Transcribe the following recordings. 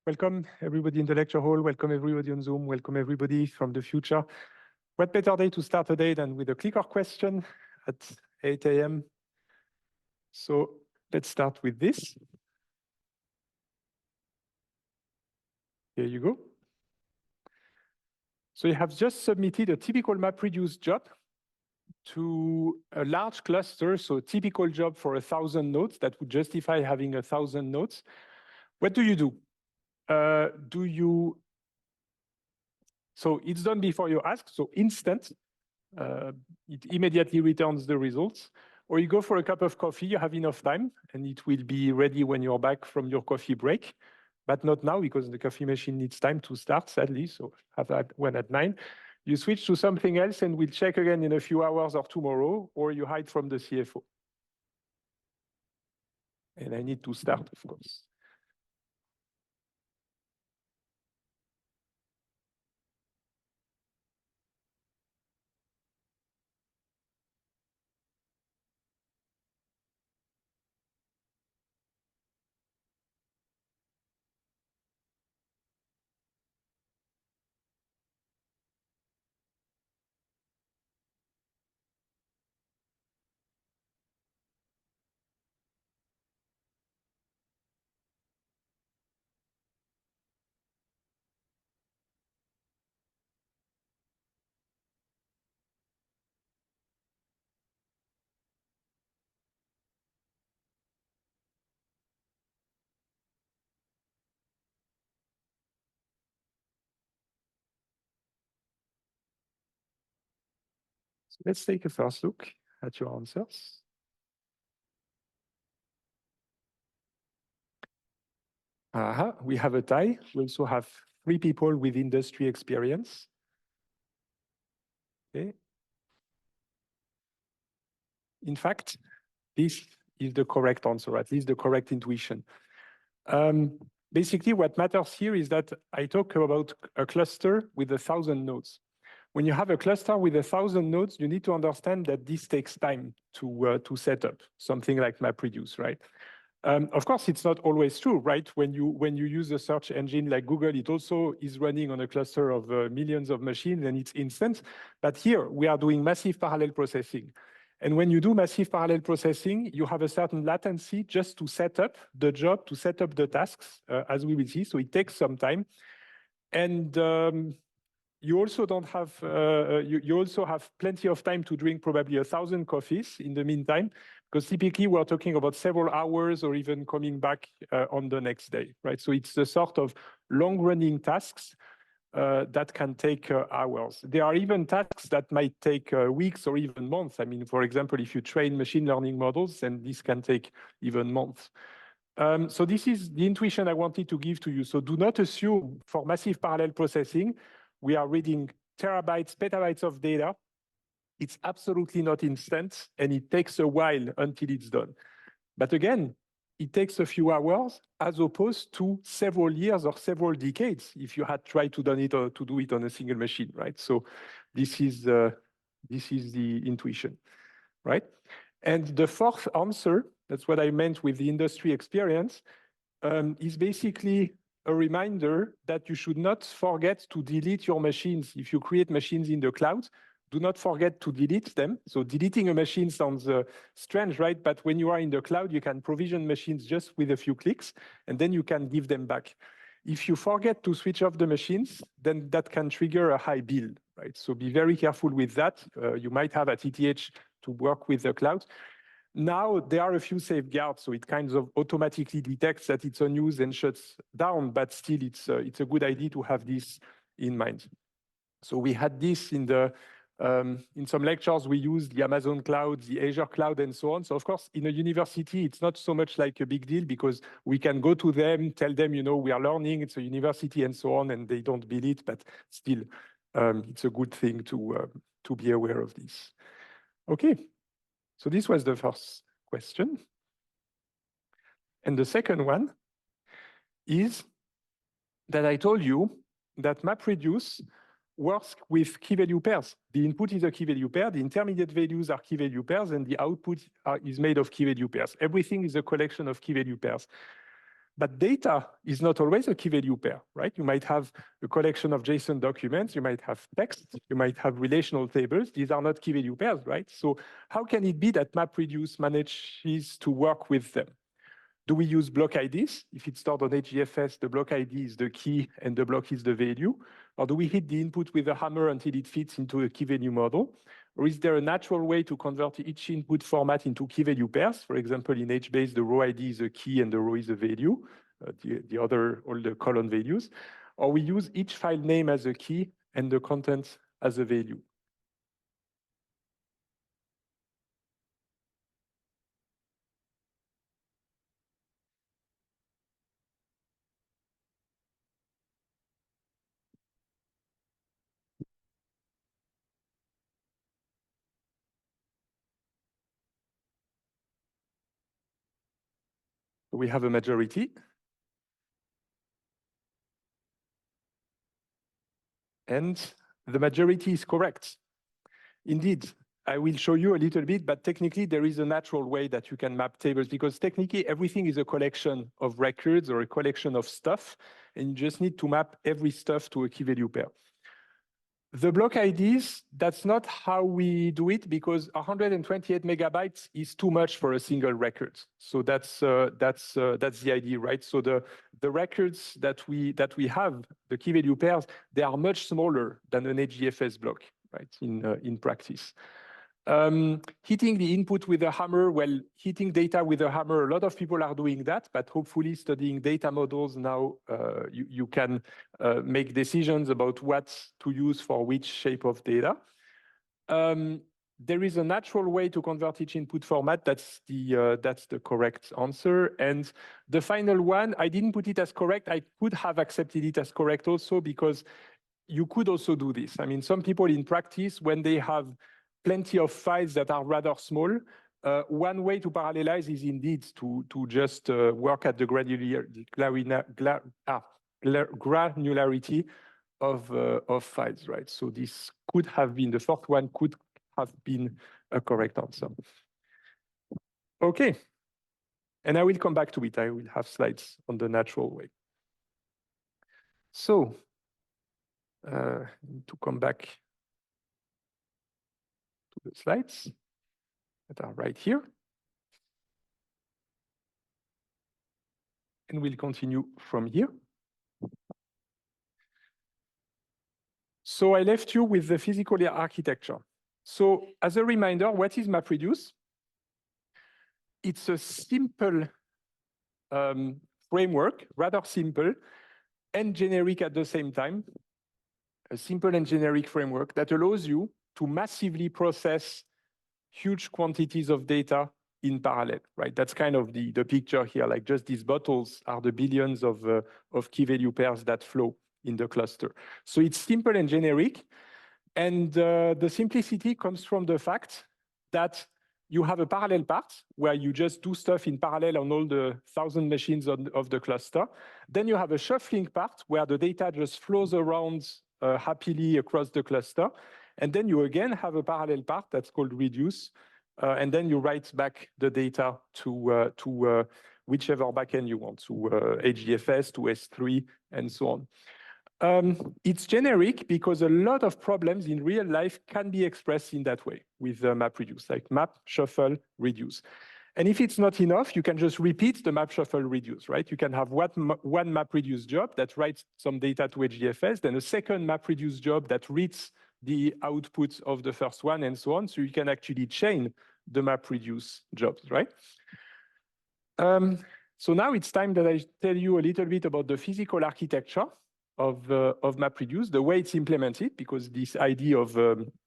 Welcome everybody in the lecture hall. Welcome everybody on Zoom. Welcome everybody from the future. What better day to start a day than with a clicker question at 8 a.m. So let's start with this. Here you go. So you have just submitted a typical MapReduce job to a large cluster. So a typical job for 1,000 nodes that would justify having 1,000 nodes. What do? So it's done before you ask, so instant. It immediately returns the results. Or you go for a cup of coffee, you have enough time, and it will be ready when you're back from your coffee break. But not now, because the coffee machine needs time to start, sadly, so have that one at 9. You switch to something else, and we'll check again in a few hours or tomorrow, or you hide from the CFO. And I need to start, of course. So let's take a first look at your answers. We have a tie. We also have 3 people with industry experience. Okay. In fact, this is the correct answer, at least the correct intuition. Basically, what matters here is that I talk about a cluster with 1,000 nodes. When you have a cluster with 1,000 nodes, you need to understand that this takes time to set up something like MapReduce, right? Of course, it's not always true, right? When you use a search engine like Google, it also is running on a cluster of millions of machines and it's instant. But here we are doing massive parallel processing. And when you do massive parallel processing, you have a certain latency just to set up the job, to set up the tasks, as we will see. So it takes some time. And you also don't have, you also have plenty of time to drink probably 1,000 coffees in the meantime, because typically we're talking about several hours or even coming back on the next day, right? So it's the sort of long-running tasks that can take hours. There are even tasks that might take weeks or even months. I mean, for example, if you train machine learning models, then this can take even months. So this is the intuition I wanted to give to you. So do not assume for massive parallel processing, we are reading terabytes, petabytes of data. It's absolutely not instant, and it takes a while until it's done. But again, it takes a few hours as opposed to several years or several decades if you had tried to do it on a single machine, right? So this is the intuition, right? And the fourth answer, that's what I meant with the industry experience, is basically a reminder that you should not forget to delete your machines. If you create machines in the cloud, do not forget to delete them. So deleting a machine sounds strange, right? But when you are in the cloud, you can provision machines just with a few clicks, and then you can give them back. If you forget to switch off the machines, then that can trigger a high bill, right? So be very careful with that. You might have at ETH to work with the cloud. Now, there are a few safeguards, so it kind of automatically detects that it's unused and shuts down, but still it's a good idea to have this in mind. So we had this in some lectures, we used the Amazon cloud, the Azure cloud, and so on. So of course, in a university, it's not so much like a big deal because we can go to them, tell them, you know, we are learning, it's a university and so on, and they don't bill it, but still, it's a good thing to be aware of this. Okay. So this was the first question. And the second one is that I told you that MapReduce works with key value pairs. The input is a key value pair, the intermediate values are key value pairs, and the output is made of key value pairs. Everything is a collection of key value pairs. But data is not always a key value pair, right? You might have a collection of JSON documents, you might have text, you might have relational tables. These are not key value pairs, right? So how can it be that MapReduce manages to work with them? Do we use block IDs? If it's stored on HDFS, the block ID is the key and the block is the value. Or do we hit the input with a hammer until it fits into a key value model? Or is there a natural way to convert each input format into key value pairs? For example, in HBase, the row ID is a key and the row is a value, the other, all the column values. Or we use each file name as a key and the content as a value. We have a majority. And the majority is correct. Indeed, I will show you a little bit, but technically there is a natural way that you can map tables because technically everything is a collection of records or a collection of stuff, and you just need to map every stuff to a key value pair. The block IDs, that's not how we do it because 128 megabytes is too much for a single record. So that's the idea, right? So the records that we have, the key value pairs, they are much smaller than an HDFS block, right? In practice. Hitting the input with a hammer, well, hitting data with a hammer, a lot of people are doing that, but hopefully studying data models now, you can make decisions about what to use for which shape of data. There is a natural way to convert each input format. That's the correct answer. And the final one, I didn't put it as correct. I could have accepted it as correct also because you could also do this. I mean, some people in practice, when they have plenty of files that are rather small, one way to parallelize is indeed to just work at the granularity of files, right? So this could have been, the fourth one could have been a correct answer. Okay, and I will come back to it. I will have slides on the natural way. So, to come back to the slides that are right here. And we'll continue from here. So I left you with the physical architecture. So as a reminder, what is MapReduce? It's a simple framework, rather simple and generic at the same time. A simple and generic framework that allows you to massively process huge quantities of data in parallel, right? That's kind of the picture here, like just these bottles are the billions of key value pairs that flow in the cluster. So it's simple and generic. And the simplicity comes from the fact that you have a parallel part where you just do stuff in parallel on all the 1,000 machines of the cluster. Then you have a shuffling part where the data just flows around happily across the cluster. And then you again have a parallel part that's called reduce. And then you write back the data to whichever backend you want, to HDFS, to S3, and so on. It's generic because a lot of problems in real life can be expressed in that way with MapReduce, like map, shuffle, reduce. And if it's not enough, you can just repeat the map, shuffle, reduce, right? You can have one MapReduce job that writes some data to HDFS, then a second MapReduce job that reads the output of the first one, and so on. So you can actually chain the MapReduce jobs, right? So now it's time that I tell you a little bit about the physical architecture of MapReduce, the way it's implemented, because this idea of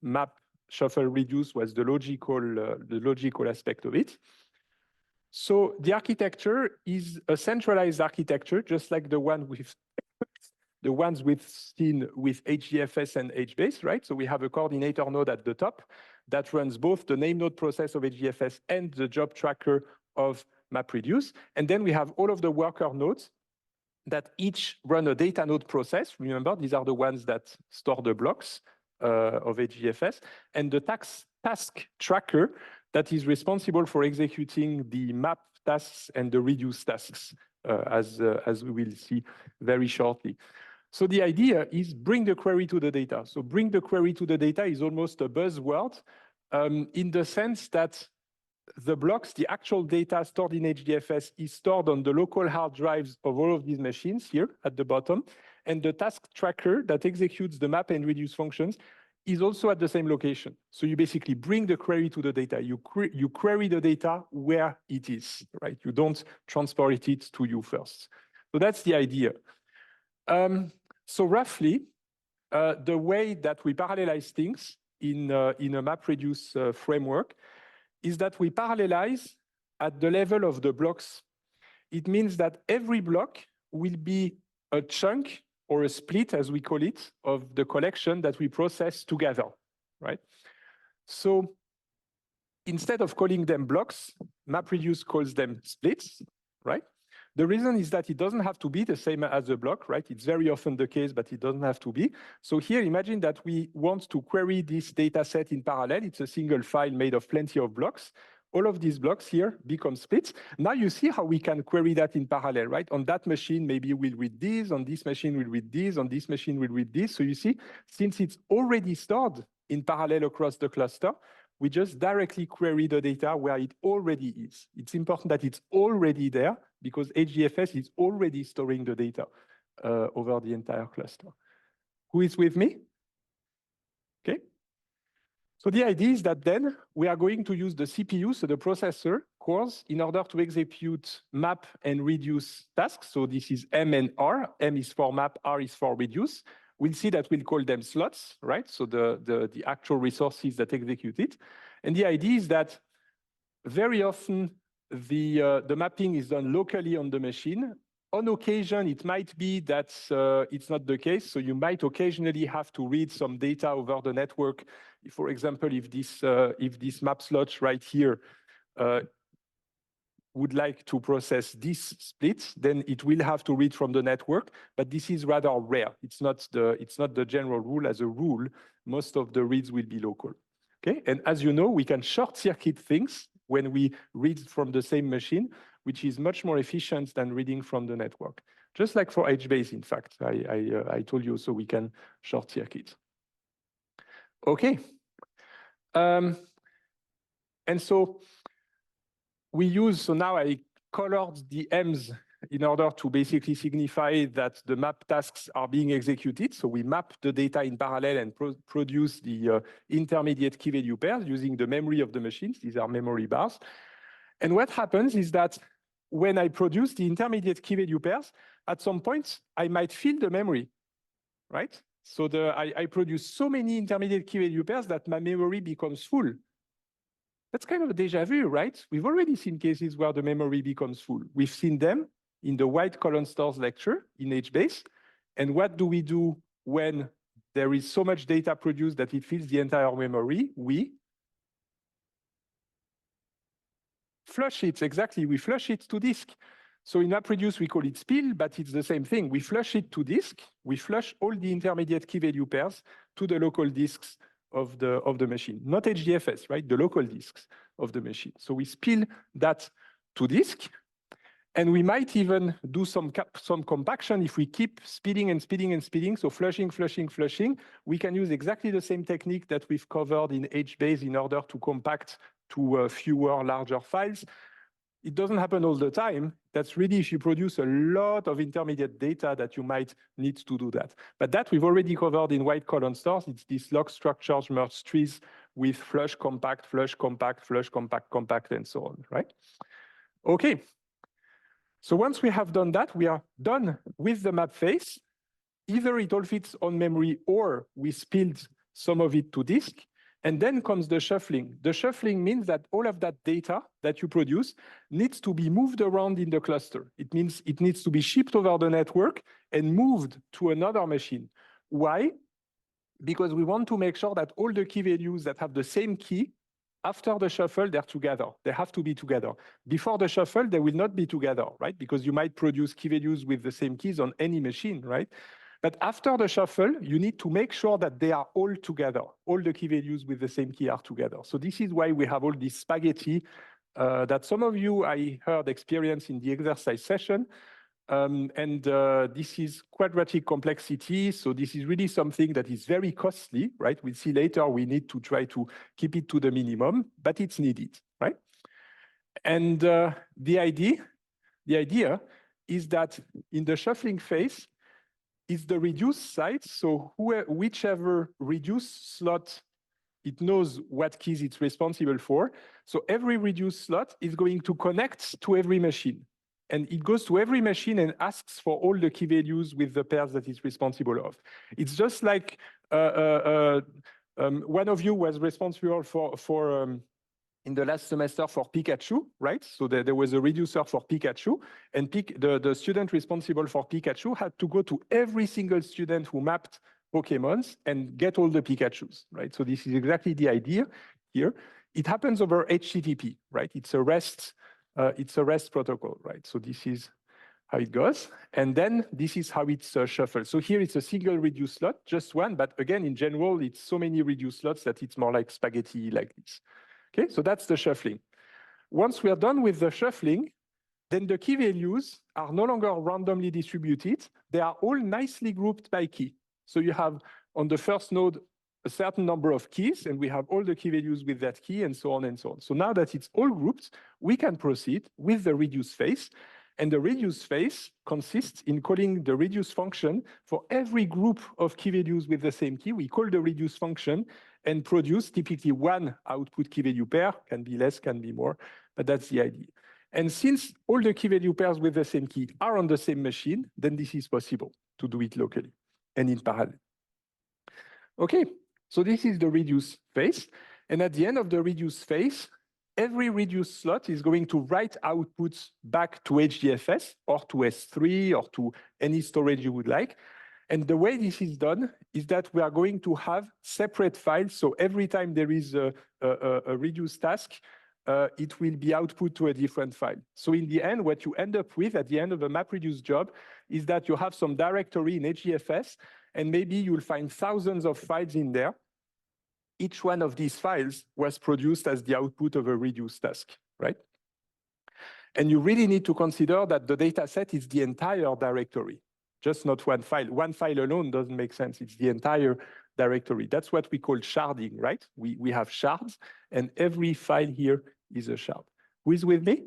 map, shuffle, reduce was the logical aspect of it. So the architecture is a centralized architecture, just like the one we've seen with HDFS and HBase, right? So we have a coordinator node at the top that runs both the name node process of HDFS and the job tracker of MapReduce. And then we have all of the worker nodes that each run a data node process. Remember, these are the ones that store the blocks of HDFS. And the task tracker that is responsible for executing the map tasks and the reduce tasks as we will see very shortly. So the idea is bring the query to the data. So bring the query to the data is almost a buzzword in the sense that the blocks, the actual data stored in HDFS is stored on the local hard drives of all of these machines here at the bottom. And the task tracker that executes the map and reduce functions is also at the same location. So you basically bring the query to the data. You query the data where it is, right? You don't transport it to you first. So that's the idea. So roughly, the way that we parallelize things in a MapReduce framework is that we parallelize at the level of the blocks. It means that every block will be a chunk or a split, as we call it, of the collection that we process together, right? So instead of calling them blocks, MapReduce calls them splits, right? The reason is that it doesn't have to be the same as a block, right? It's very often the case, but it doesn't have to be. So here, imagine that we want to query this data set in parallel. It's a single file made of plenty of blocks. All of these blocks here become splits. Now you see how we can query that in parallel, right? On that machine, maybe we'll read this. On this machine, we'll read this. On this machine, we'll read this. So you see, since it's already stored in parallel across the cluster, we just directly query the data where it already is. It's important that it's already there because HDFS is already storing the data over the entire cluster. Who is with me? Okay. So the idea is that then we are going to use the CPU, so the processor cores, in order to execute map and reduce tasks. So this is M and R. M is for map, R is for reduce. We'll see that we'll call them slots, right? So the actual resources that execute it. And the idea is that very often the mapping is done locally on the machine. On occasion, it might be that it's not the case. So you might occasionally have to read some data over the network. For example, if this map slot right here would like to process this split, then it will have to read from the network, but this is rather rare. It's not the general rule. As a rule, most of the reads will be local. Okay, and as you know, we can short circuit things when we read from the same machine, which is much more efficient than reading from the network. Just like for HBase, in fact, I told you, so we can short circuit. Okay, and so we use, so now I colored the M's in order to basically signify that the map tasks are being executed. So we map the data in parallel and produce the intermediate key value pairs using the memory of the machines. These are memory bars. And what happens is that when I produce the intermediate key value pairs, at some point, I might fill the memory, right? So I produce so many intermediate key value pairs that my memory becomes full. That's kind of a deja vu, right? We've already seen cases where the memory becomes full. We've seen them in the white column stores lecture in HBase. And what do we do when there is so much data produced that it fills the entire memory? We flush it, exactly. We flush it to disk. So in MapReduce, we call it spill, but it's the same thing. We flush it to disk. We flush all the intermediate key value pairs to the local disks of the machine, not HDFS, right? The local disks of the machine. So we spill that to disk, and we might even do some compaction if we keep speeding and speeding and speeding. So flushing, flushing, flushing. We can use exactly the same technique that we've covered in HBase in order to compact to fewer, larger files. It doesn't happen all the time. That's really if you produce a lot of intermediate data that you might need to do that. But that we've already covered in white column stores. It's these log structures, merge trees with flush, compact, flush, compact, flush, compact, compact, and so on, right? Okay. So once we have done that, we are done with the map phase. Either it all fits on memory or we spilled some of it to disk. And then comes the shuffling. The shuffling means that all of that data that you produce needs to be moved around in the cluster. It means it needs to be shipped over the network and moved to another machine. Why? Because we want to make sure that all the key values that have the same key, after the shuffle, they're together. They have to be together. Before the shuffle, they will not be together, right? Because you might produce key values with the same keys on any machine, right? But after the shuffle, you need to make sure that they are all together. All the key values with the same key are together. So this is why we have all this spaghetti that some of you, I heard, experience in the exercise session. This is quadratic complexity. So this is really something that is very costly, right? We'll see later we need to try to keep it to the minimum, but it's needed, right? And the idea is that in the shuffling phase, is the reduce site. So whichever reduce slot, it knows what keys it's responsible for. So every reduce slot is going to connect to every machine. And it goes to every machine and asks for all the key values with the pairs that it's responsible of. It's just like one of you was responsible for in the last semester for Pikachu, right? So there was a reducer for Pikachu, and the student responsible for Pikachu had to go to every single student who mapped Pokemons and get all the Pikachus, right? So this is exactly the idea here. It happens over HTTP, right? It's a REST protocol, right? So this is how it goes. And then this is how it's shuffled. So here it's a single reduce slot, just one, but again, in general, it's so many reduce slots that it's more like spaghetti like this. Okay, so that's the shuffling. Once we are done with the shuffling, then the key values are no longer randomly distributed. They are all nicely grouped by key. So you have on the first node a certain number of keys, and we have all the key values with that key, and so on and so on. So now that it's all grouped, we can proceed with the reduce phase. And the reduce phase consists in calling the reduce function for every group of key values with the same key. We call the reduce function and produce typically one output key value pair, can be less, can be more, but that's the idea. And since all the key value pairs with the same key are on the same machine, then this is possible to do it locally and in parallel. Okay, so this is the reduce phase. And at the end of the reduce phase, every reduce slot is going to write outputs back to HDFS or to S3 or to any storage you would like. And the way this is done is that we are going to have separate files. So every time there is a reduce task, it will be output to a different file. So in the end, what you end up with at the end of a MapReduce job is that you have some directory in HDFS, and maybe you'll find thousands of files in there. Each one of these files was produced as the output of a reduce task, right? And you really need to consider that the data set is the entire directory, just not one file. One file alone doesn't make sense. It's the entire directory. That's what we call sharding, right? We have shards, and every file here is a shard. Who is with me?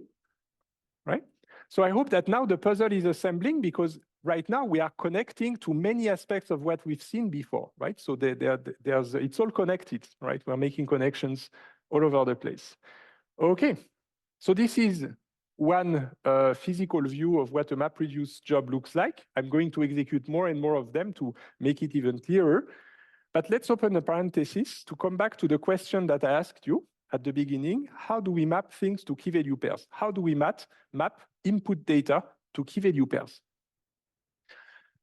Right? So I hope that now the puzzle is assembling, because right now we are connecting to many aspects of what we've seen before, right? So it's all connected, right? We're making connections all over the place. Okay, so this is one physical view of what a MapReduce job looks like. I'm going to execute more and more of them to make it even clearer. But let's open a parenthesis to come back to the question that I asked you at the beginning. How do we map things to key value pairs? How do we map input data to key value pairs?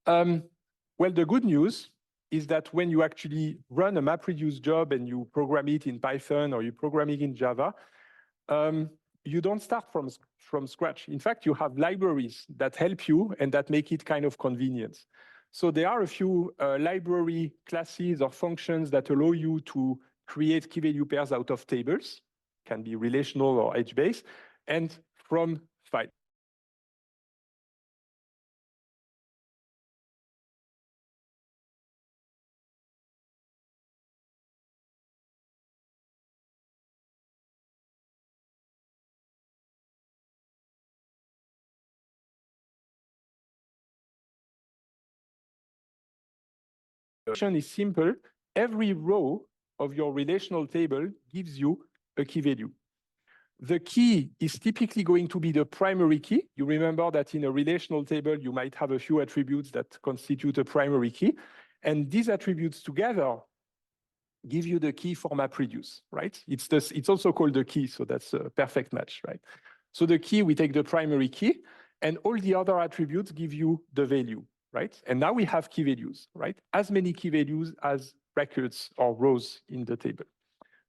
Well, the good news is that when you actually run a MapReduce job and you program it in Python or you program it in Java, you don't start from scratch. In fact, you have libraries that help you and that make it kind of convenient. So there are a few library classes or functions that allow you to create key value pairs out of tables, can be relational or edge-based, and from files. Is simple. Every row of your relational table gives you a key value. The key is typically going to be the primary key. You remember that in a relational table, you might have a few attributes that constitute a primary key. And these attributes together give you the key for MapReduce, right? It's also called the key, so that's a perfect match, right? So the key, we take the primary key, and all the other attributes give you the value, right? And now we have key values, right? As many key values as records or rows in the table.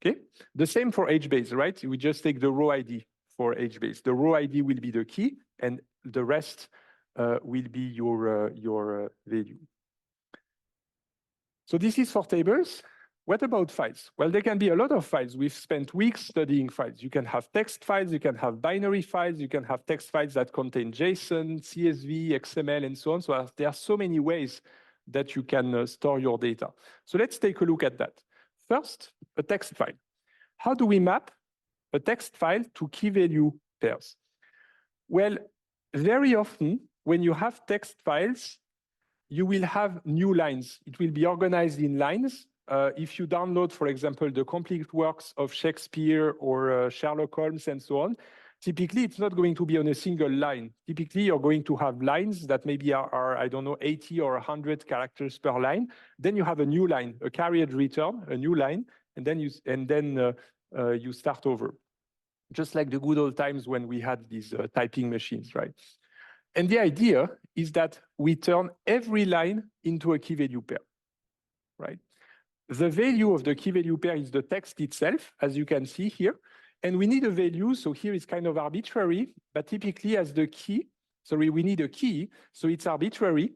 Okay, the same for HBase, right? We just take the row ID for HBase. The row ID will be the key, and the rest will be your value. So this is for tables. What about files? Well, there can be a lot of files. We've spent weeks studying files. You can have text files, you can have binary files, you can have text files that contain JSON, CSV, XML, and so on. So there are so many ways that you can store your data. So let's take a look at that. First, a text file. How do we map a text file to key value pairs? Well, very often when you have text files, you will have new lines. It will be organized in lines. If you download, for example, the complete works of Shakespeare or Sherlock Holmes and so on, typically it's not going to be on a single line. Typically, you're going to have lines that maybe are I don't know, 80 or 100 characters per line. Then you have a new line, a carried return, a new line, and then you start over. Just like the good old times when we had these typing machines, right? And the idea is that we turn every line into a key value pair, right? The value of the key value pair is the text itself, as you can see here. And we need a value, so here it's kind of arbitrary, but typically as the key, sorry, we need a key, so it's arbitrary.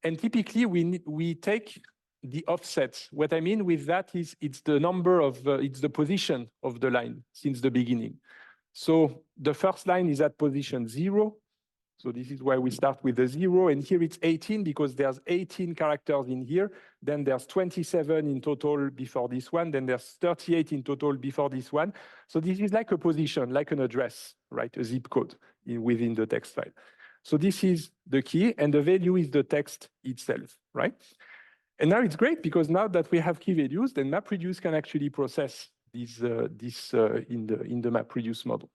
And typically we take the offset. What I mean with that is it's the number of, it's the position of the line since the beginning. So the first line is at position 0. So this is why we start with the 0. And here it's 18 because there's 18 characters in here. Then there's 27 in total before this one. Then there's 38 in total before this one. So this is like a position, like an address, right? A zip code within the text file. So this is the key and the value is the text itself, right? And now it's great because now that we have key values, then MapReduce can actually process these in the MapReduce model.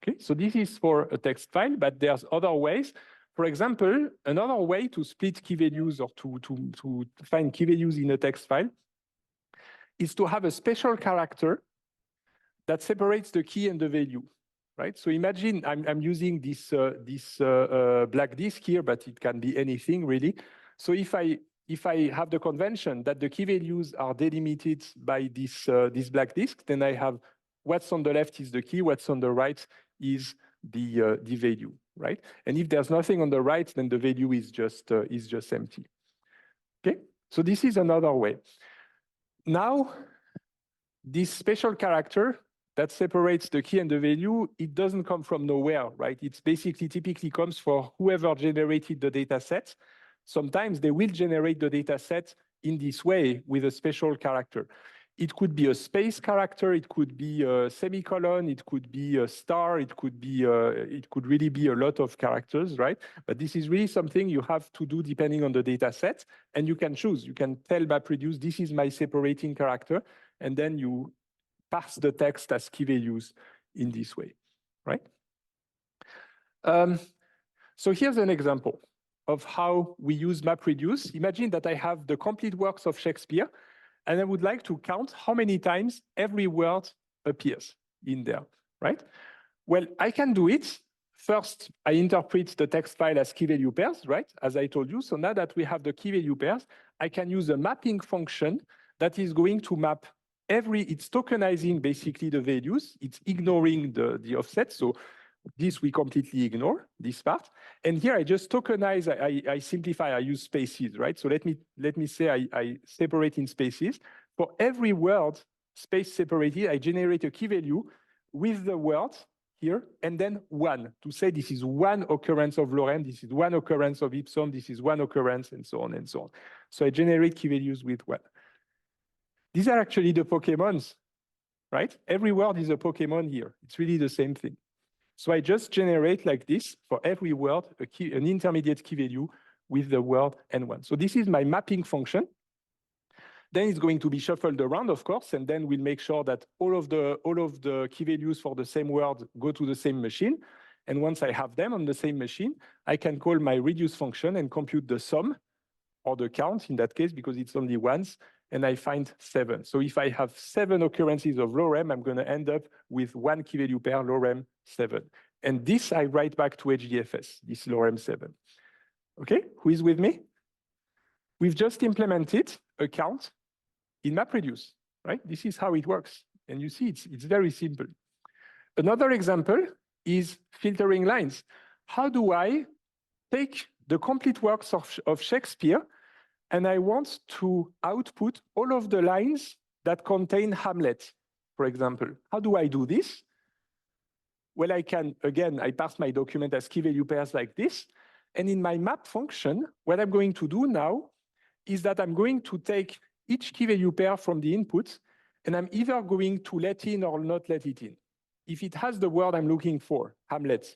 Okay, so this is for a text file, but there's other ways. For example, another way to split key values or to find key values in a text file is to have a special character that separates the key and the value, right? So imagine I'm using this black disk here, but it can be anything really. So if I have the convention that the key values are delimited by this black disk, then I have what's on the left is the key, what's on the right is the value, right? And if there's nothing on the right, then the value is just empty. Okay, so this is another way. Now, this special character that separates the key and the value, it doesn't come from nowhere, right? It's basically typically comes for whoever generated the data set. Sometimes they will generate the data set in this way with a special character. It could be a space character, it could be a semicolon, it could be a star, it could really be a lot of characters, right? But this is really something you have to do depending on the data set, and you can choose. You can tell MapReduce, this is my separating character, and then you parse the text as key values in this way, right? So here's an example of how we use MapReduce. Imagine that I have the complete works of Shakespeare, and I would like to count how many times every word appears in there, right? Well, I can do it. First, I interpret the text file as key value pairs, right? As I told you. So now that we have the key value pairs, I can use a mapping function that is going to map it's tokenizing basically the values. It's ignoring the offset. So this we completely ignore, this part. And here I just tokenize, I simplify, I use spaces, right? So let me say I separate in spaces. For every word space separated, I generate a key value with the word here, and then 1 to say this is one occurrence of lorem, this is one occurrence of ipsum, this is one occurrence, and so on and so on. So I generate key values with 1. These are actually the Pokemons, right? Every word is a Pokemon here. It's really the same thing. So I just generate like this for every word, an intermediate key value with the word and 1. So this is my mapping function. Then it's going to be shuffled around, of course, and then we'll make sure that all of the key values for the same word go to the same machine. And once I have them on the same machine, I can call my reduce function and compute the sum or the count in that case, because it's only once, and I find 7. So if I have 7 occurrences of lorem, I'm going to end up with 1 key value pair lorem 7. And this I write back to HDFS, this lorem 7. Okay, who is with me? We've just implemented a count in MapReduce, right? This is how it works. And you see, it's very simple. Another example is filtering lines. How do I take the complete works of Shakespeare and I want to output all of the lines that contain Hamlet, for example. How do I do this? Well, I can, again, I pass my document as key value pairs like this. And in my map function, what I'm going to do now is that I'm going to take each key value pair from the input, and I'm either going to let in or not let it in. If it has the word I'm looking for, Hamlet,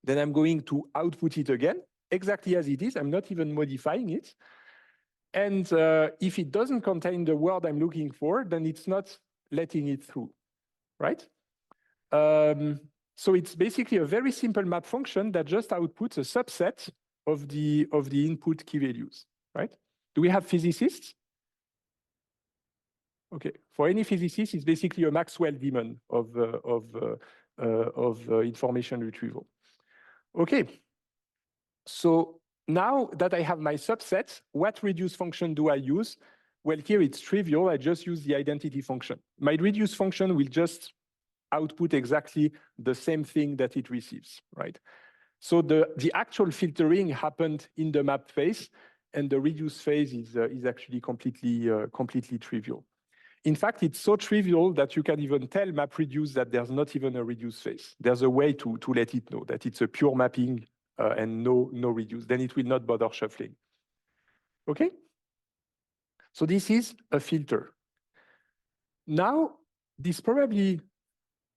then I'm going to output it again, exactly as it is. I'm not even modifying it. And if it doesn't contain the word I'm looking for, then it's not letting it through, right? So it's basically a very simple map function that just outputs a subset of the input key values, right? Do we have physicists? Okay, for any physicist, it's basically a Maxwell demon of information retrieval. Okay, so now that I have my subset, what reduce function do I use? Well, here it's trivial. I just use the identity function. My reduce function will just output exactly the same thing that it receives, right? So the actual filtering happened in the map phase, and the reduce phase is actually completely trivial. In fact, it's so trivial that you can even tell MapReduce that there's not even a reduce phase. There's a way to let it know that it's a pure mapping and no reduce. Then it will not bother shuffling. Okay? So this is a filter. Now, this probably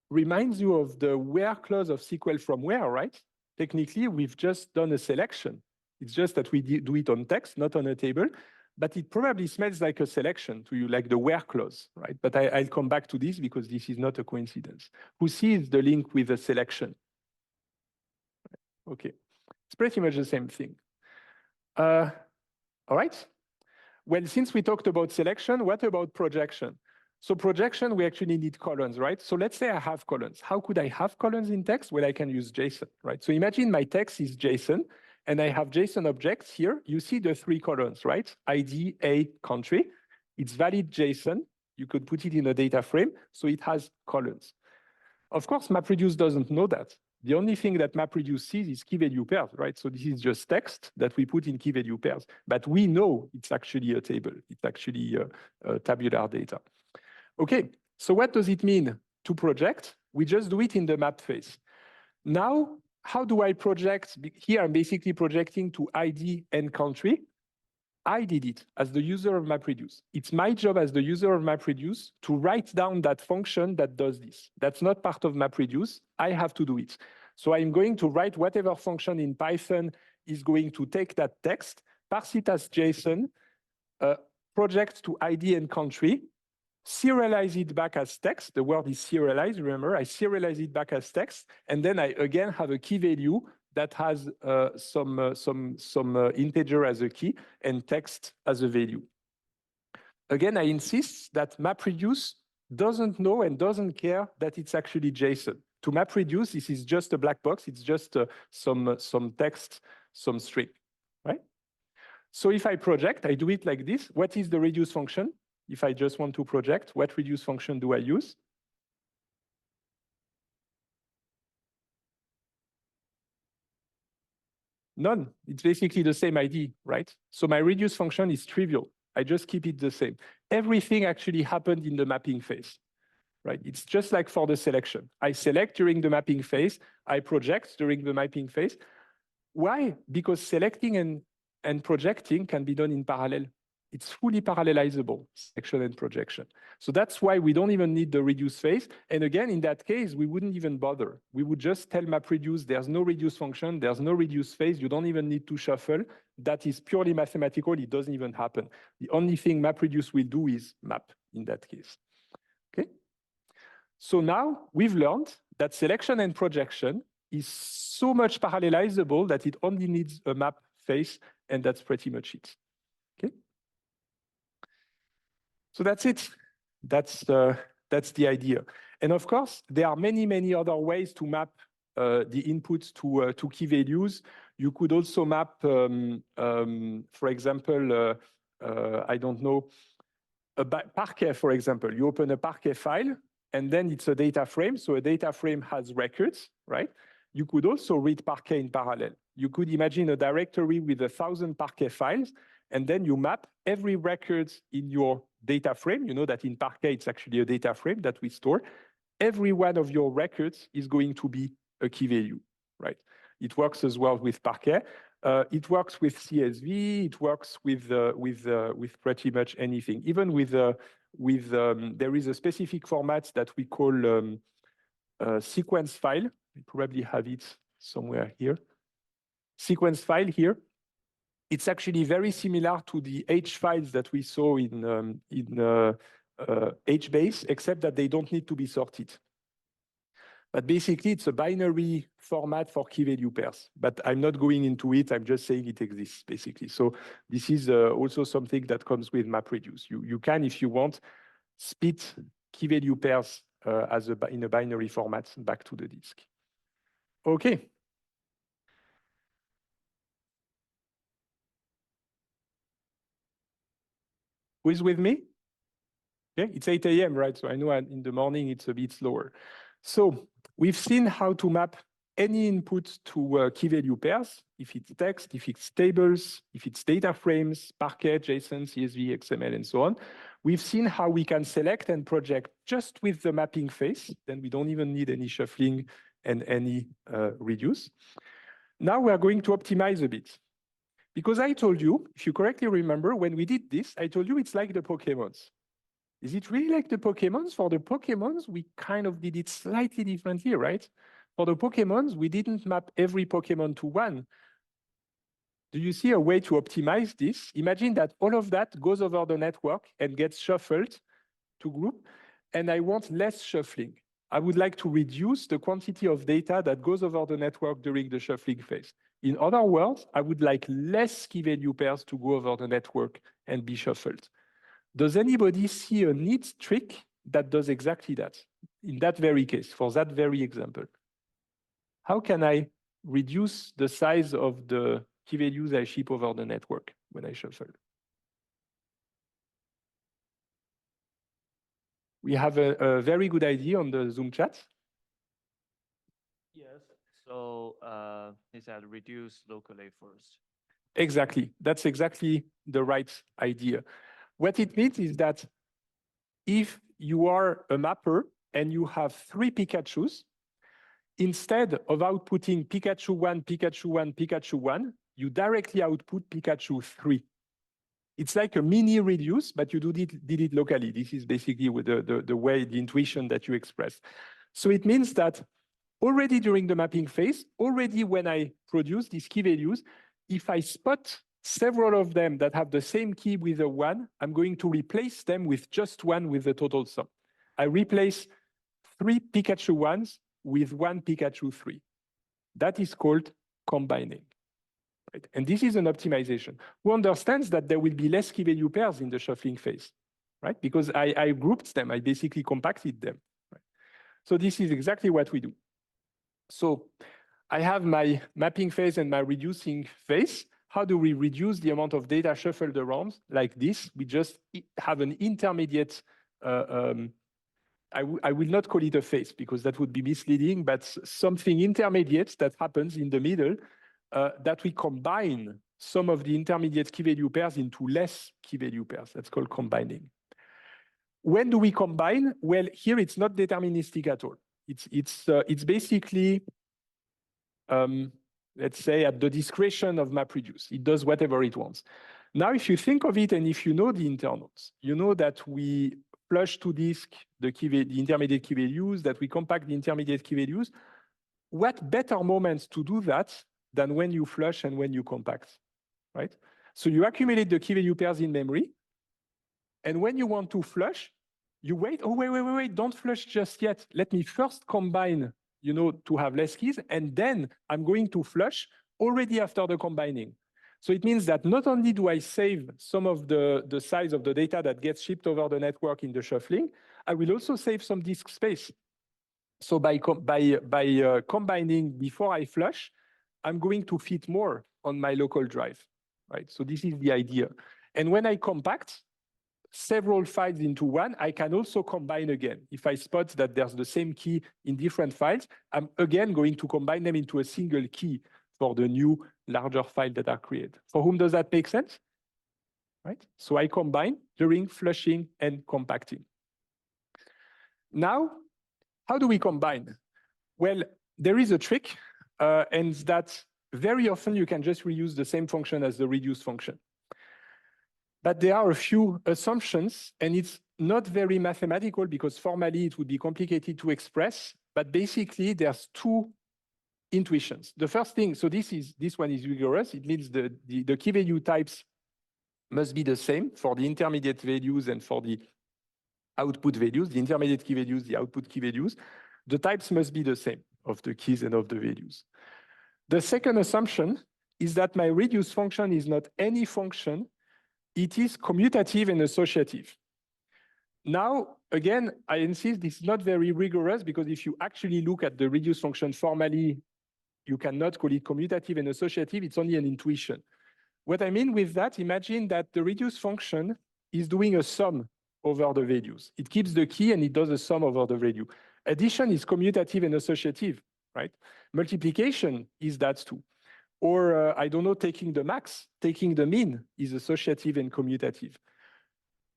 reminds you of the where clause of SQL from where, right? Technically, we've just done a selection. It's just that we do it on text, not on a table. But it probably smells like a selection to you, like the where clause, right? But I'll come back to this because this is not a coincidence. Who sees the link with the selection? Okay, it's pretty much the same thing. All right. Well, since we talked about selection, what about projection? So projection, we actually need columns, right? So let's say I have columns. How could I have columns in text? Well, I can use JSON, right? So imagine my text is JSON, and I have JSON objects here. You see the three columns, right? ID, A, country. It's valid JSON. You could put it in a data frame, so it has columns. Of course, MapReduce doesn't know that. The only thing that MapReduce sees is key value pairs, right? So this is just text that we put in key value pairs. But we know it's actually a table. It's actually tabular data. Okay, so what does it mean to project? We just do it in the map phase. Now, how do I project? Here, I'm basically projecting to ID and country. I did it as the user of MapReduce. It's my job as the user of MapReduce to write down that function that does this. That's not part of MapReduce. I have to do it. So I'm going to write whatever function in Python is going to take that text, parse it as JSON, project to ID and country, serialize it back as text. The word is serialize, remember, I serialize it back as text, and then I again have a key value that has some integer as a key and text as a value. Again, I insist that MapReduce doesn't know and doesn't care that it's actually JSON. To MapReduce, this is just a black box. It's just some text, some string, right? So if I project, I do it like this. What is the reduce function? If I just want to project, what reduce function do I use? None. It's basically the same ID, right? So my reduce function is trivial. I just keep it the same. Everything actually happened in the mapping phase, right? It's just like for the selection. I select during the mapping phase. I project during the mapping phase. Why? Because selecting and projecting can be done in parallel. It's fully parallelizable, selection and projection. So that's why we don't even need the reduce phase. And again, in that case, we wouldn't even bother. We would just tell MapReduce there's no reduce function, there's no reduce phase, you don't even need to shuffle. That is purely mathematical, it doesn't even happen. The only thing MapReduce will do is map in that case. Okay? So now we've learned that selection and projection is so much parallelizable that it only needs a map phase, and that's pretty much it. Okay? So that's it. That's the idea. And of course, there are many other ways to map the inputs to key values. You could also map, for example, I don't know, a Parquet, for example. You open a Parquet file, and then it's a data frame. So a data frame has records, right? You could also read Parquet in parallel. You could imagine a directory with 1,000 Parquet files, And then you map every record in your data frame. You know that in Parquet, it's actually a data frame that we store. Every one of your records is going to be a key value, right? It works as well with Parquet. It works with CSV. It works with pretty much anything. Even there is a specific format that we call sequence file. We probably have it somewhere here. Sequence file here. It's actually very similar to the H files that we saw in HBase, except that they don't need to be sorted. But basically, it's a binary format for key value pairs. But I'm not going into it. I'm just saying it exists, basically. So this is also something that comes with MapReduce. You can, if you want, split key value pairs in a binary format back to the disk. Okay. Who is with me? Yeah, it's 8 a.m., right? So I know in the morning it's a bit slower. So we've seen how to map any input to key value pairs, if it's text, if it's tables, if it's data frames, Parquet, JSON, CSV, XML, and so on. We've seen how we can select and project just with the mapping phase. Then we don't even need any shuffling and any reduce. Now we are going to optimize a bit. Because I told you, if you correctly remember, when we did this, I told you it's like the Pokemons. Is it really like the Pokemons? For the Pokemons, we kind of did it slightly differently, right? For the Pokemons, we didn't map every Pokemon to one. Do you see a way to optimize this? Imagine that all of that goes over the network and gets shuffled to group, and I want less shuffling. I would like to reduce the quantity of data that goes over the network during the shuffling phase. In other words, I would like less key value pairs to go over the network and be shuffled. Does anybody see a neat trick that does exactly that in that very case, for that very example? How can I reduce the size of the key values I ship over the network when I shuffle? We have a very good idea on the Zoom chat. Yes. So he said reduce locally first. Exactly. That's exactly the right idea. What it means is that if you are a mapper and you have 3 Pikachus, instead of outputting Pikachu 1, Pikachu 1, Pikachu 1, you directly output Pikachu 3. It's like a mini reduce, but you did it locally. This is basically the way, the intuition that you express. So it means that already during the mapping phase, already when I produce these key values, if I spot several of them that have the same key with a 1, I'm going to replace them with just 1 with the total sum. I replace 3 Pikachu 1s with 1 Pikachu 3. That is called combining. Right? And this is an optimization. Who understands that there will be less key value pairs in the shuffling phase, right? Because I grouped them, I basically compacted them. Right? So this is exactly what we do. So I have my mapping phase and my reducing phase. How do we reduce the amount of data shuffled around like this? We just have an intermediate, I will not call it a phase because that would be misleading, but something intermediate that happens in the middle that we combine some of the intermediate key value pairs into less key value pairs. That's called combining. When do we combine? Well, here it's not deterministic at all. It's basically, let's say, at the discretion of MapReduce. It does whatever it wants. Now, if you think of it and if you know the internals, you know that we flush to disk the intermediate key values, that we compact the intermediate key values. What better moments to do that than when you flush and when you compact, right? So you accumulate the key value pairs in memory. And when you want to flush, you wait, oh, wait, don't flush just yet. Let me first combine, to have less keys. And then I'm going to flush already after the combining. So it means that not only do I save some of the size of the data that gets shipped over the network in the shuffling, I will also save some disk space. So by combining before I flush, I'm going to fit more on my local drive, right? So this is the idea. And when I compact several files into one, I can also combine again. If I spot that there's the same key in different files, I'm again going to combine them into a single key for the new larger file that are created. For whom does that make sense? right? So I combine during flushing and compacting. Now, how do we combine? Well, there is a trick, and that very often you can just reuse the same function as the reduce function. But there are a few assumptions, and it's not very mathematical because formally it would be complicated to express, but basically there's two intuitions. The first thing, so this one is rigorous. It means the key value types must be the same for the intermediate values and for the output values, the intermediate key values, the output key values. The types must be the same of the keys and of the values. The second assumption is that my reduce function is not any function, it is commutative and associative. Now, again, I insist this is not very rigorous because if you actually look at the reduce function formally, you cannot call it commutative and associative, it's only an intuition. What I mean with that, imagine that the reduce function is doing a sum over the values. It keeps the key and it does a sum over the value. Addition is commutative and associative, right? Multiplication is that too. Or I don't know, taking the max, taking the mean is associative and commutative.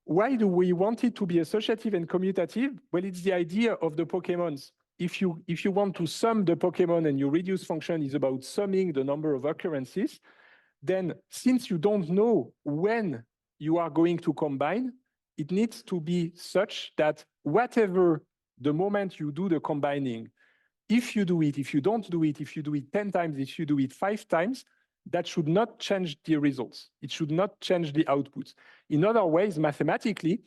Why do we want it to be associative and commutative? Well, it's the idea of the Pokemons. If you want to sum the Pokemon and your reduce function is about summing the number of occurrences, then since you don't know when you are going to combine, it needs to be such that whatever the moment you do the combining, if you do it, if you don't do it, if you do it 10 times, if you do it 5 times, that should not change the results. It should not change the outputs. In other ways, mathematically,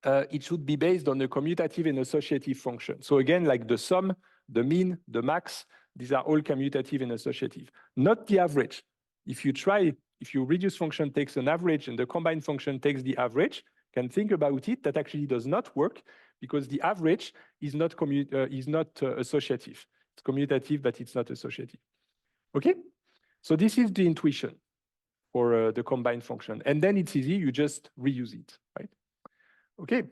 it should be based on a commutative and associative function. So again, like the sum, the mean, the max, these are all commutative and associative, not the average. If your reduce function takes an average and the combine function takes the average, can think about it, that actually does not work because the average is not associative. It's commutative, but it's not associative. Okay? So this is the intuition for the combine function. And then it's easy, you just reuse it, right? Okay.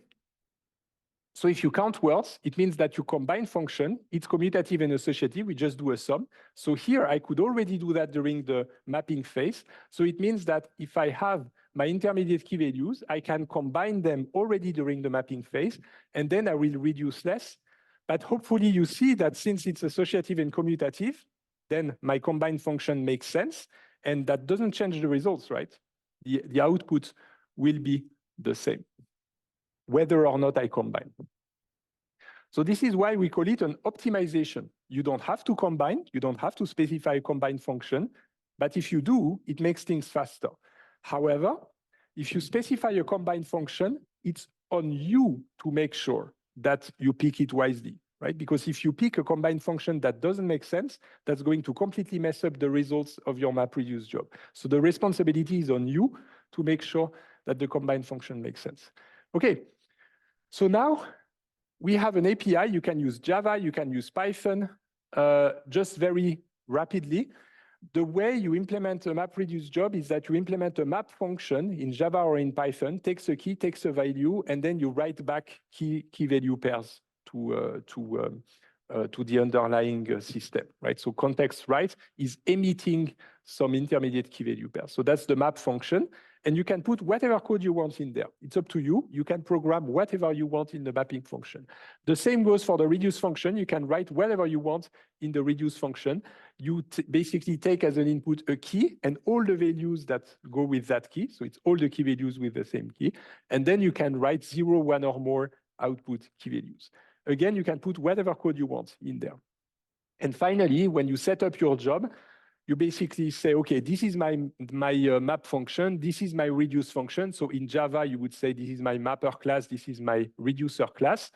So if you count words, it means that your combine function, it's commutative and associative, we just do a sum. So here I could already do that during the mapping phase. So it means that if I have my intermediate key values, I can combine them already during the mapping phase, and then I will reduce less. But hopefully you see that since it's associative and commutative, then my combine function makes sense, and that doesn't change the results, right? The output will be the same, whether or not I combine. So this is why we call it an optimization. You don't have to combine, you don't have to specify a combine function, but if you do, it makes things faster. However, if you specify a combine function, it's on you to make sure that you pick it wisely, right? Because if you pick a combine function that doesn't make sense, that's going to completely mess up the results of your MapReduce job. So the responsibility is on you to make sure that the combine function makes sense. Okay, so now we have an API. You can use Java, you can use Python, just very rapidly. The way you implement a MapReduce job is that you implement a map function in Java or in Python, takes a key, takes a value, and then you write back key value pairs to the underlying system, right? So context write is emitting some intermediate key value pairs. So that's the map function. And you can put whatever code you want in there. It's up to you. You can program whatever you want in the mapping function. The same goes for the reduce function. You can write whatever you want in the reduce function. You basically take as an input a key and all the values that go with that key. So it's all the key values with the same key. And then you can write 0, 1, or more output key values. Again, you can put whatever code you want in there. And finally, when you set up your job, you basically say, okay, this is my map function, this is my reduce function. So in Java, you would say, this is my mapper class, this is my reducer class.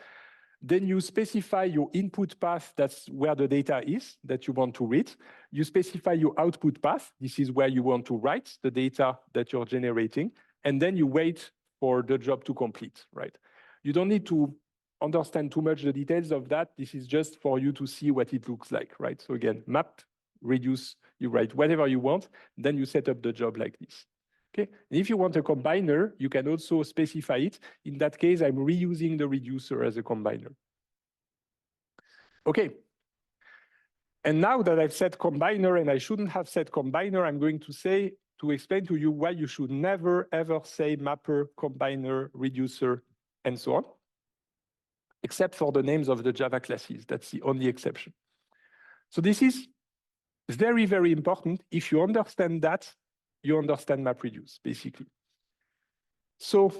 Then you specify your input path, that's where the data is that you want to read. You specify your output path, this is where you want to write the data that you're generating. And then you wait for the job to complete, right? You don't need to understand too much the details of that. This is just for you to see what it looks like, right? So again, map, reduce, you write whatever you want, then you set up the job like this. Okay, and if you want a combiner, you can also specify it. In that case, I'm reusing the reducer as a combiner. Okay, and now that I've said combiner and I shouldn't have said combiner, I'm going to say to explain to you why you should never, ever say mapper, combiner, reducer, and so on, except for the names of the Java classes. That's the only exception. So this is very, very important. If you understand that, you understand MapReduce, basically. So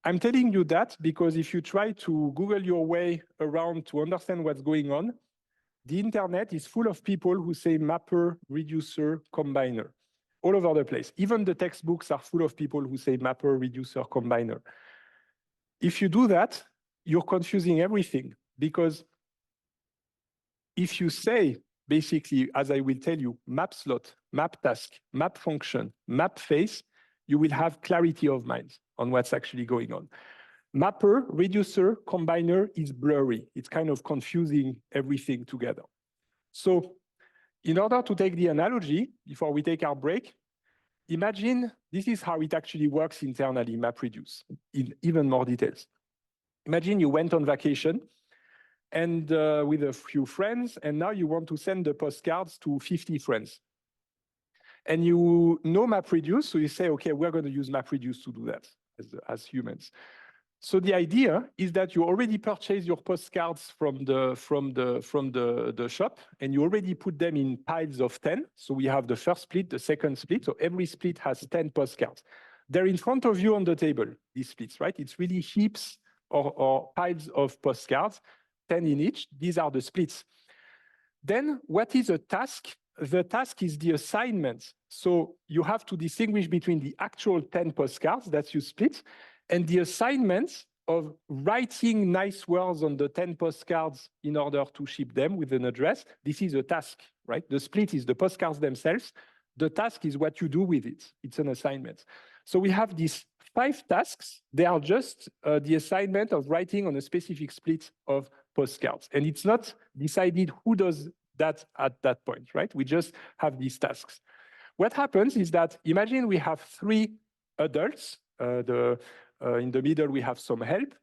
I'm telling you that because if you try to Google your way around to understand what's going on, the internet is full of people who say mapper, reducer, combiner, all over the place. Even the textbooks are full of people who say mapper, reducer, combiner. If you do that, you're confusing everything, because if you say, basically, as I will tell you, map slot, map task, map function, map face, you will have clarity of mind on what's actually going on. Mapper, reducer, combiner is blurry. It's kind of confusing everything together. So in order to take the analogy, before we take our break, imagine this is how it actually works internally, MapReduce, in even more details. Imagine you went on vacation and with a few friends, and now you want to send the postcards to 50 friends. And you know MapReduce, so you say, okay, we're going to use MapReduce to do that as humans. So the idea is that you already purchased your postcards from the shop, and you already put them in piles of 10. So we have the first split, the second split. So every split has 10 postcards. They're in front of you on the table, these splits, right? It's really heaps or piles of postcards, 10 in each. These are the splits. Then what is a task? The task is the assignment. So you have to distinguish between the actual 10 postcards that you split and the assignment of writing nice words on the 10 postcards in order to ship them with an address. This is a task, right? The split is the postcards themselves. The task is what you do with it. It's an assignment. So we have these 5 tasks. They are just the assignment of writing on a specific split of postcards. And it's not decided who does that at that point, right? We just have these tasks. What happens is that imagine we have 3 adults. In the middle, we have some help.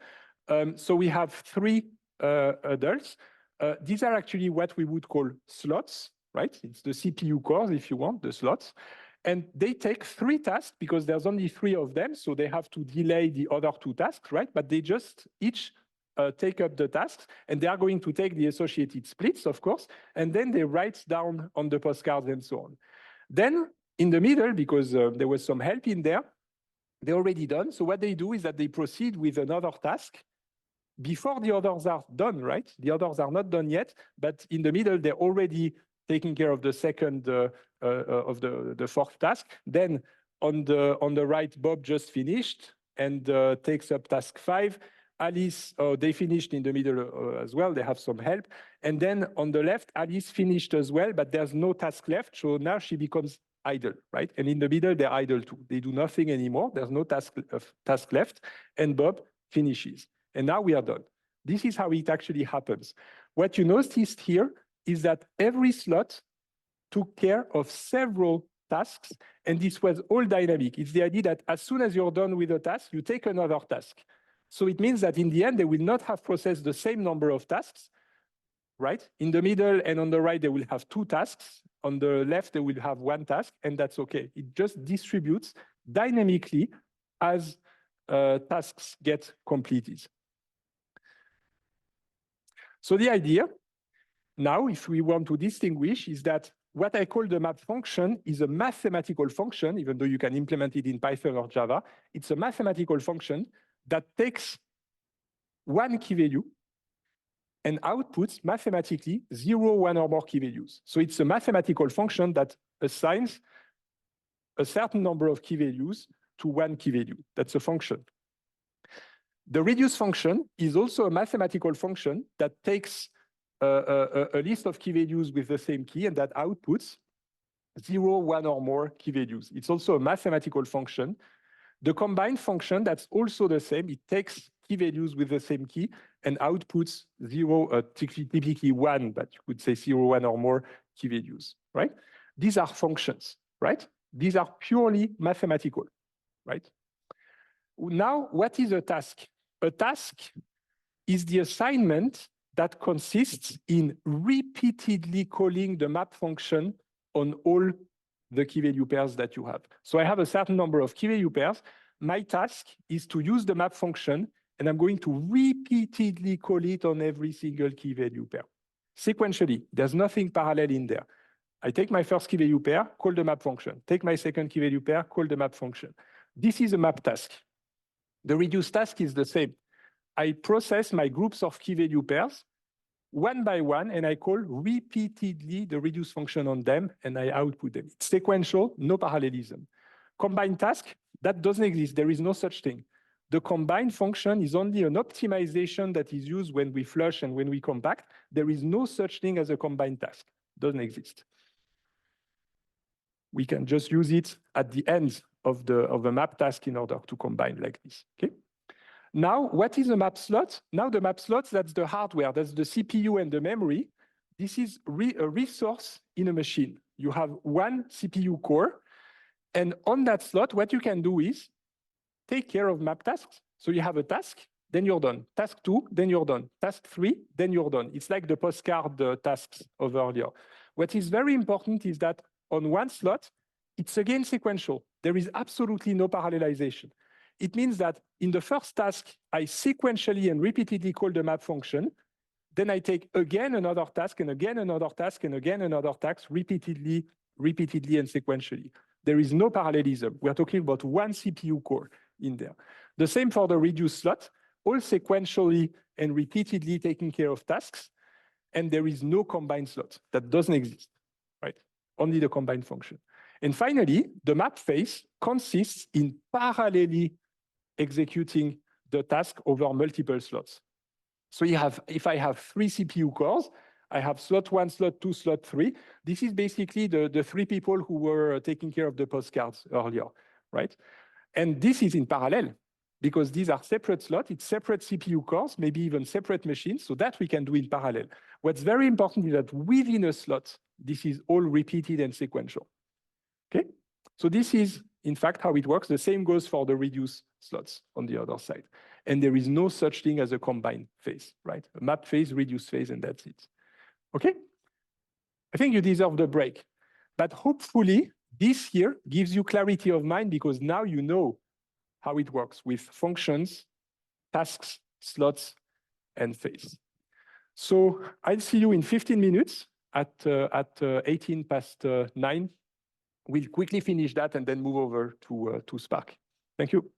So we have 3 adults. These are actually what we would call slots, right? It's the CPU cores, if you want, the slots. And they take 3 tasks because there's only 3 of them. So they have to delay the other 2 tasks, right? But they just each take up the tasks, and they are going to take the associated splits, of course, and then they write down on the postcards and so on. Then in the middle, because there was some help in there, they're already done. So what they do is that they proceed with another task before the others are done, right? The others are not done yet, but in the middle, they're already taking care of the second of the 4th task. Then on the right, Bob just finished and takes up task 5. Alice, they finished in the middle as well. They have some help. And then on the left, Alice finished as well, but there's no task left. So now she becomes idle, right? And in the middle, they're idle too. They do nothing anymore. There's no task left. And Bob finishes. And now we are done. This is how it actually happens. What you noticed here is that every slot took care of several tasks, and this was all dynamic. It's the idea that as soon as you're done with a task, you take another task. So it means that in the end, they will not have processed the same number of tasks, right? In the middle and on the right, they will have 2 tasks. On the left, they will have 1 task, and that's okay. It just distributes dynamically as tasks get completed. So the idea now, if we want to distinguish, is that what I call the map function is a mathematical function, even though you can implement it in Python or Java. It's a mathematical function that takes 1 key value and outputs mathematically 0, 1, or more key values. So it's a mathematical function that assigns a certain number of key values to 1 key value. That's a function. The reduce function is also a mathematical function that takes a list of key values with the same key and that outputs 0, 1, or more key values. It's also a mathematical function. The combine function, that's also the same. It takes key values with the same key and outputs 0, typically 1, but you could say 0, 1, or more key values, right? These are functions, right? These are purely mathematical, right? Now, what is a task? A task is the assignment that consists in repeatedly calling the map function on all the key value pairs that you have. So I have a certain number of key value pairs. My task is to use the map function, and I'm going to repeatedly call it on every single key value pair. Sequentially, there's nothing parallel in there. I take my first key value pair, call the map function. Take my second key value pair, call the map function. This is a map task. The reduce task is the same. I process my groups of key value pairs one by one, and I call repeatedly the reduce function on them, and I output them. It's sequential, no parallelism. Combine task, that doesn't exist. There is no such thing. The combine function is only an optimization that is used when we flush and when we compact. There is no such thing as a combine task. Doesn't exist. We can just use it at the end of the map task in order to combine like this. Okay. Now, what is a map slot? Now the map slots, that's the hardware, that's the CPU and the memory. This is a resource in a machine. You have one CPU core, and on that slot, what you can do is take care of map tasks. So you have a task, then you're done. Task 2, then you're done. Task 3, then you're done. It's like the postcard tasks of earlier. What is very important is that on one slot, it's again sequential. There is absolutely no parallelization. It means that in the first task, I sequentially and repeatedly call the map function. Then I take again another task and again another task and again another task repeatedly and sequentially. There is no parallelism. We're talking about one CPU core in there. The same for the reduce slot, all sequentially and repeatedly taking care of tasks. And there is no combined slot. That doesn't exist, right? Only the combined function. And finally, the map phase consists in parallelly executing the task over multiple slots. So if I have 3 CPU cores, I have slot 1, slot 2, slot 3. This is basically the 3 people who were taking care of the postcards earlier, right? And this is in parallel because these are separate slots, it's separate CPU cores, maybe even separate machines, so that we can do in parallel. What's very important is that within a slot, this is all repeated and sequential. Okay, so this is, in fact, how it works. The same goes for the reduce slots on the other side. And there is no such thing as a combined phase, right? A map phase, reduce phase, and that's it. Okay? I think you deserve the break. But hopefully, this here gives you clarity of mind because now you know how it works with functions, tasks, slots, and phase. So I'll see you in 15 minutes at 18 past 9. We'll quickly finish that and then move over to Spark. Thank you.